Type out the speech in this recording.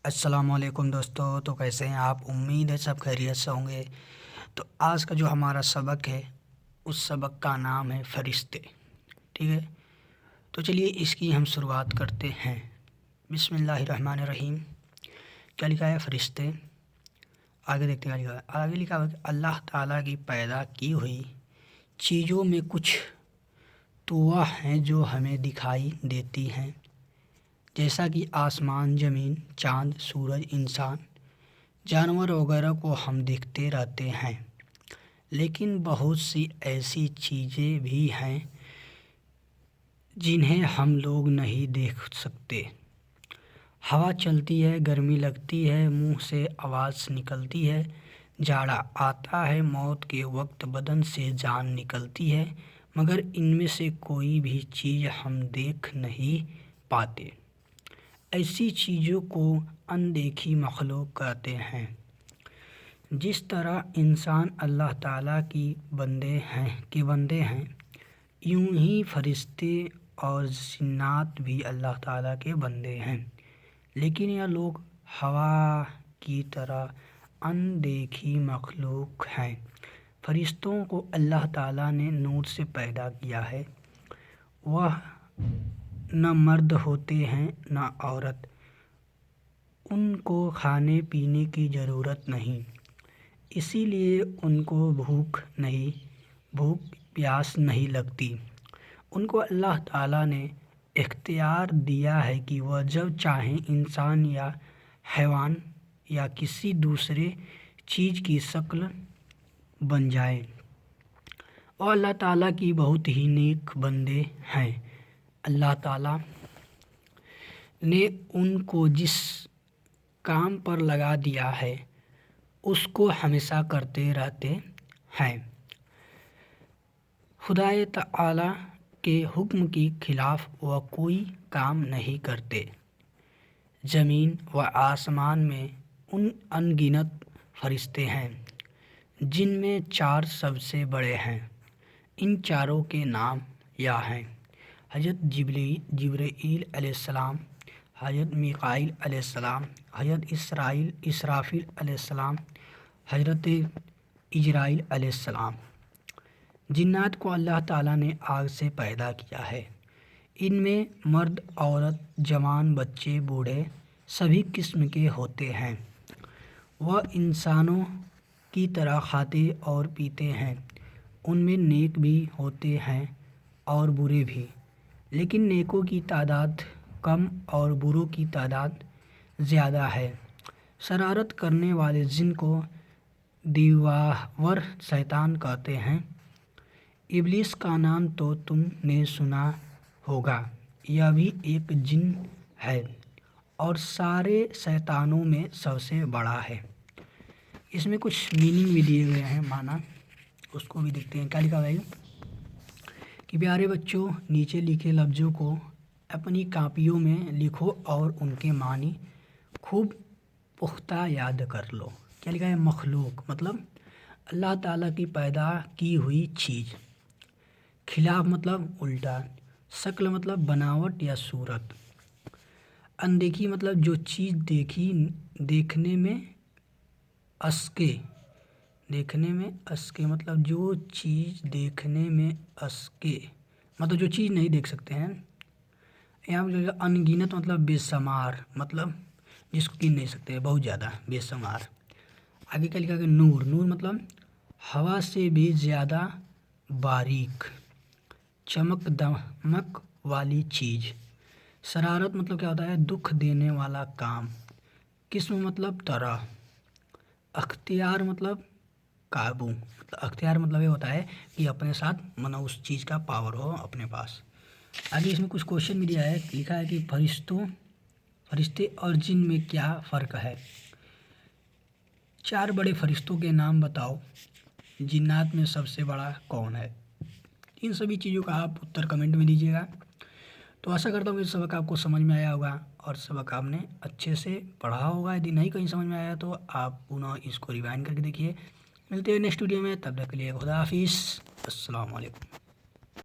السلام علیکم دوستو، تو کیسے ہیں آپ؟ امید ہے سب خیریت سے ہوں گے۔ تو آج کا جو ہمارا سبق ہے اس سبق کا نام ہے فرشتے، ٹھیک ہے؟ تو چلیے اس کی ہم شروعات کرتے ہیں۔ بسم اللہ الرحمن الرحیم۔ کیا لکھا ہے؟ فرشتے۔ آگے دیکھتے ہیں کیا لکھا ہے۔ آگے لکھا ہے کہ اللہ تعالیٰ کی پیدا کی ہوئی چیزوں میں کچھ تو وہ ہیں جو ہمیں دکھائی دیتی ہیں، جیسا کہ آسمان، زمین، چاند، سورج، انسان، جانور وغیرہ کو ہم دیکھتے رہتے ہیں، لیکن بہت سی ایسی چیزیں بھی ہیں جنہیں ہم لوگ نہیں دیکھ سکتے۔ ہوا چلتی ہے، گرمی لگتی ہے، منہ سے آواز نکلتی ہے، جاڑا آتا ہے، موت کے وقت بدن سے جان نکلتی ہے، مگر ان میں سے کوئی بھی چیز ہم دیکھ نہیں پاتے۔ ایسی چیزوں کو اندیکھی مخلوق کہتے ہیں۔ جس طرح انسان اللہ تعالیٰ کی بندے ہیں، یوں ہی فرشتے اور جنات بھی اللہ تعالیٰ کے بندے ہیں، لیکن یہ لوگ ہوا کی طرح اندیکھی مخلوق ہیں۔ فرشتوں کو اللہ تعالیٰ نے نور سے پیدا کیا ہے۔ وہ نہ مرد ہوتے ہیں نہ عورت، ان کو کھانے پینے کی ضرورت نہیں، اسی لیے ان کو بھوک پیاس نہیں لگتی۔ ان کو اللہ تعالیٰ نے اختیار دیا ہے کہ وہ جب چاہیں انسان یا حیوان یا کسی دوسرے چیز کی شکل بن جائیں۔ وہ اللہ تعالیٰ کی بہت ہی نیک بندے ہیں۔ اللہ تعالیٰ نے ان کو جس کام پر لگا دیا ہے اس کو ہمیشہ کرتے رہتے ہیں۔ خدائے تعالیٰ کے حکم کی خلاف وہ کوئی کام نہیں کرتے۔ زمین و آسمان میں ان گنت فرشتے ہیں، جن میں 4 سب سے بڑے ہیں۔ ان چاروں کے نام یہ ہیں: حضرت جبرائیل علیہ السلام، حضرت میکائیل علیہ السلام، حضرت اسرافیل علیہ السلام، حضرت عزرائیل علیہ السلام۔ جنات کو اللہ تعالیٰ نے آگ سے پیدا کیا ہے۔ ان میں مرد، عورت، جوان، بچے، بوڑھے سبھی قسم کے ہوتے ہیں۔ وہ انسانوں کی طرح کھاتے اور پیتے ہیں۔ ان میں نیک بھی ہوتے ہیں اور برے بھی، لیکن نیکوں کی تعداد کم اور بروں کی تعداد زیادہ ہے۔ شرارت کرنے والے جن کو دیوور شیطان کہتے ہیں۔ ابلیس کا نام تو تم نے سنا ہوگا، یہ بھی ایک جن ہے اور سارے شیطانوں میں سب سے بڑا ہے۔ اس میں کچھ میننگ بھی دیے گئے ہیں، معنی اس کو بھی دیکھتے ہیں۔ کیا لکھا ہے کہ پیارے بچوں، نیچے لکھے لفظوں کو اپنی کاپیوں میں لکھو اور ان کے معنی خوب پختہ یاد کر لو۔ کیا لکھا ہے؟ مخلوق مطلب اللہ تعالیٰ کی پیدا کی ہوئی چیز، خلاف مطلب الٹا، شکل مطلب بناوٹ یا صورت، اندیکھی مطلب جو چیز دیکھنے میں اسکے مطلب جو چیز دیکھنے میں اسکے مطلب جو چیز نہیں دیکھ سکتے ہیں۔ یہاں پر انگنت مطلب بے شمار، مطلب جس کو گن نہیں سکتے، بہت زیادہ، بے شمار۔ آگے کیا لکھا کہ نور مطلب ہوا سے بھی زیادہ باریک، چمک دمک والی چیز۔ شرارت مطلب کیا ہوتا ہے؟ دکھ دینے والا کام۔ قسم مطلب طرح۔ اختیار مطلب قابو، اختیار مطلب یہ ہوتا ہے کہ اپنے ساتھ اس چیز کا پاور ہو اپنے پاس۔ آگے اس میں کچھ کوشچن بھی دیا ہے، لکھا ہے کہ فرشتے اور جن میں کیا فرق ہے؟ 4 بڑے فرشتوں کے نام بتاؤ۔ جنات میں سب سے بڑا کون ہے؟ ان سبھی چیزوں کا آپ اتر کمنٹ میں دیجیے گا۔ تو آشا کرتا ہوں کہ سبق آپ کو سمجھ میں آیا ہوگا اور سبق آپ نے اچھے سے پڑھا ہوگا۔ یدی نہیں کہیں سمجھ میں آیا تو آپ پنہ اس کو ریوائنڈ کر کے دیکھیے۔ ملتے ہیں نیکسٹ ویڈیو میں، تب تک کے لیے خدا حافظ، السلام علیکم۔